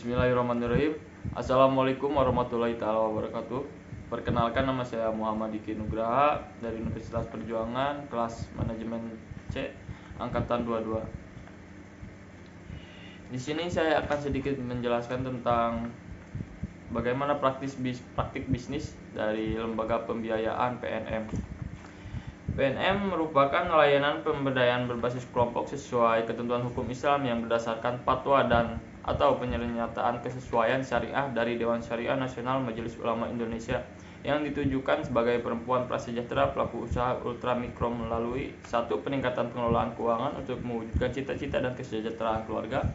Bismillahirrahmanirrahim. Assalamualaikum warahmatullahi taala wabarakatuh. Perkenalkan, nama saya Muhammad Diki Nugraha dari Universitas Perjuangan, kelas manajemen C, angkatan 22. Di sini saya akan sedikit menjelaskan tentang bagaimana praktik bisnis dari lembaga pembiayaan PNM. PNM merupakan layanan pemberdayaan berbasis kelompok sesuai ketentuan hukum Islam yang berdasarkan fatwa dan atau pernyataan kesesuaian syariah dari Dewan Syariah Nasional Majelis Ulama Indonesia yang ditujukan sebagai perempuan prasejahtera pelaku usaha ultramikro melalui 1. Peningkatan pengelolaan keuangan untuk mewujudkan cita-cita dan kesejahteraan keluarga.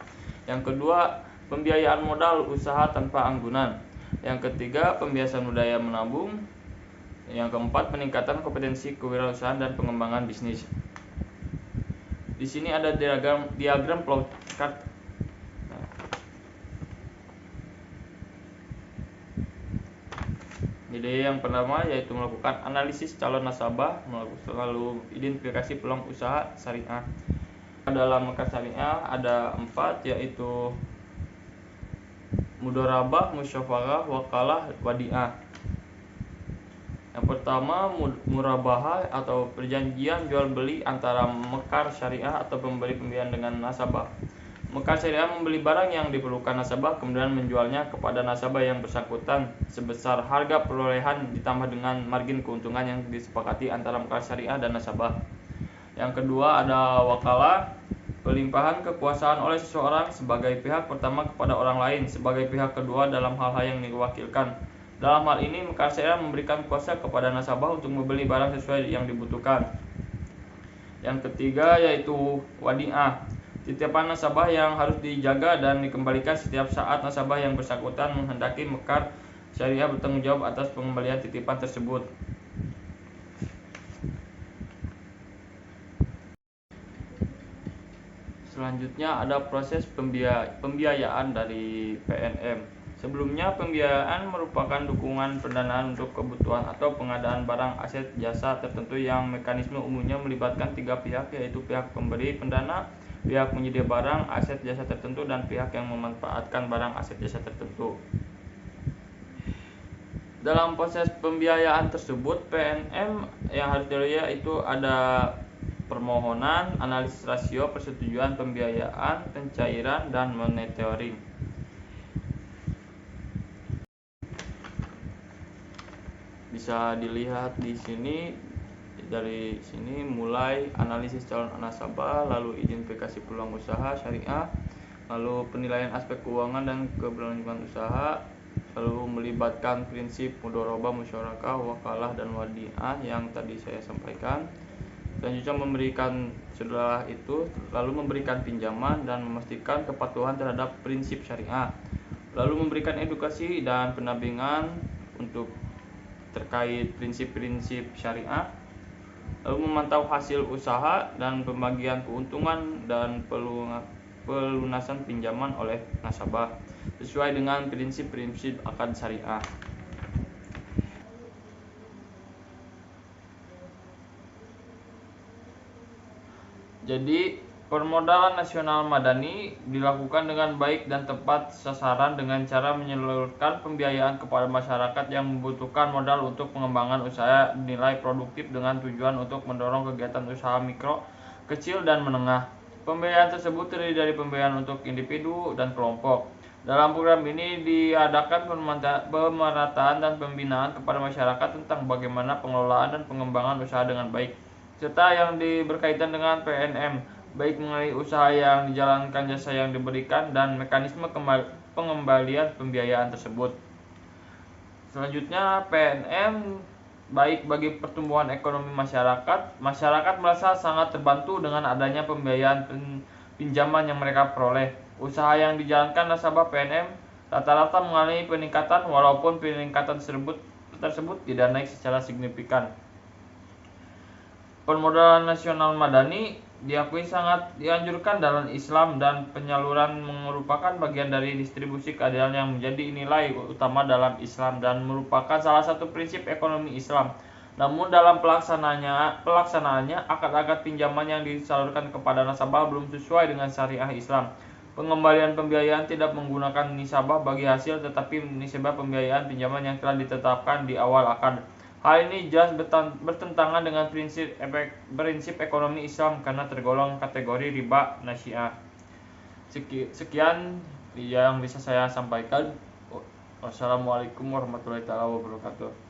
Yang kedua, pembiayaan modal usaha tanpa anggunan. Yang ketiga, pembiasan budaya menabung. Yang keempat, peningkatan kompetensi kewirausahaan dan pengembangan bisnis. Di sini ada diagram flowchart. Jadi yang pertama yaitu melakukan analisis calon nasabah, lalu identifikasi peluang usaha syariah. Dalam mekar syariah ada 4, yaitu mudharabah, musyawarah, wakalah, wadiah. Yang pertama, murabahah atau perjanjian jual beli antara mekar syariah atau pemberi pembiayaan dengan nasabah. Mekar syariah membeli barang yang diperlukan nasabah kemudian menjualnya kepada nasabah yang bersangkutan sebesar harga perolehan ditambah dengan margin keuntungan yang disepakati antara mekar syariah dan nasabah. Yang kedua ada wakalah, pelimpahan kekuasaan oleh seseorang sebagai pihak pertama kepada orang lain sebagai pihak kedua dalam hal-hal yang diwakilkan. Dalam hal ini, mekar syariah memberikan kuasa kepada nasabah untuk membeli barang sesuai yang dibutuhkan. Yang ketiga yaitu wadiah, titipan nasabah yang harus dijaga dan dikembalikan setiap saat nasabah yang bersangkutan menghendaki mekar syariah bertanggung jawab atas pengembalian titipan tersebut. Selanjutnya ada proses pembiayaan dari PNM. Sebelumnya, pembiayaan merupakan dukungan pendanaan untuk kebutuhan atau pengadaan barang, aset, jasa tertentu yang mekanisme umumnya melibatkan 3 pihak, yaitu pihak pemberi pendana, pihak penyedia barang, aset, jasa tertentu, dan pihak yang memanfaatkan barang, aset, jasa tertentu. Dalam proses pembiayaan tersebut, PNM yang harus dilalui itu ada permohonan, analisis rasio, persetujuan pembiayaan, pencairan, dan monitoring. Bisa dilihat di sini, dari sini mulai analisis calon nasabah, lalu identifikasi peluang usaha syariah, lalu penilaian aspek keuangan dan keberlangsungan usaha, lalu melibatkan prinsip mudharabah, musyawarah, wakalah, dan wadiah yang tadi saya sampaikan. Selanjutnya setelah itu lalu memberikan pinjaman dan memastikan kepatuhan terhadap prinsip syariah, lalu memberikan edukasi dan pendampingan untuk terkait prinsip-prinsip syariah, lalu memantau hasil usaha dan pembagian keuntungan dan pelunasan pinjaman oleh nasabah sesuai dengan prinsip-prinsip akad syariah. Jadi, permodalan nasional madani dilakukan dengan baik dan tepat sasaran dengan cara menyalurkan pembiayaan kepada masyarakat yang membutuhkan modal untuk pengembangan usaha nilai produktif dengan tujuan untuk mendorong kegiatan usaha mikro, kecil, dan menengah. Pembiayaan tersebut terdiri dari pembiayaan untuk individu dan kelompok. Dalam program ini diadakan pemerataan dan pembinaan kepada masyarakat tentang bagaimana pengelolaan dan pengembangan usaha dengan baik, serta yang berkaitan dengan PNM, baik mengenai usaha yang dijalankan, jasa yang diberikan, dan mekanisme pengembalian pembiayaan tersebut. Selanjutnya, PNM baik bagi pertumbuhan ekonomi masyarakat. Masyarakat merasa sangat terbantu dengan adanya pembiayaan pinjaman yang mereka peroleh. Usaha yang dijalankan nasabah PNM rata-rata mengalami peningkatan, walaupun peningkatan tersebut tidak naik secara signifikan. Permodalan nasional madani diakui sangat dianjurkan dalam Islam dan penyaluran merupakan bagian dari distribusi keadilan yang menjadi nilai utama dalam Islam dan merupakan salah satu prinsip ekonomi Islam. Namun dalam pelaksanaannya akad-akad pinjaman yang disalurkan kepada nasabah belum sesuai dengan syariah Islam. Pengembalian pembiayaan tidak menggunakan nisabah bagi hasil, tetapi nisabah pembiayaan pinjaman yang telah ditetapkan di awal akad. Hal ini jelas bertentangan dengan prinsip ekonomi Islam karena tergolong kategori riba nasi'ah. Sekian yang bisa saya sampaikan. Wassalamualaikum warahmatullahi wabarakatuh.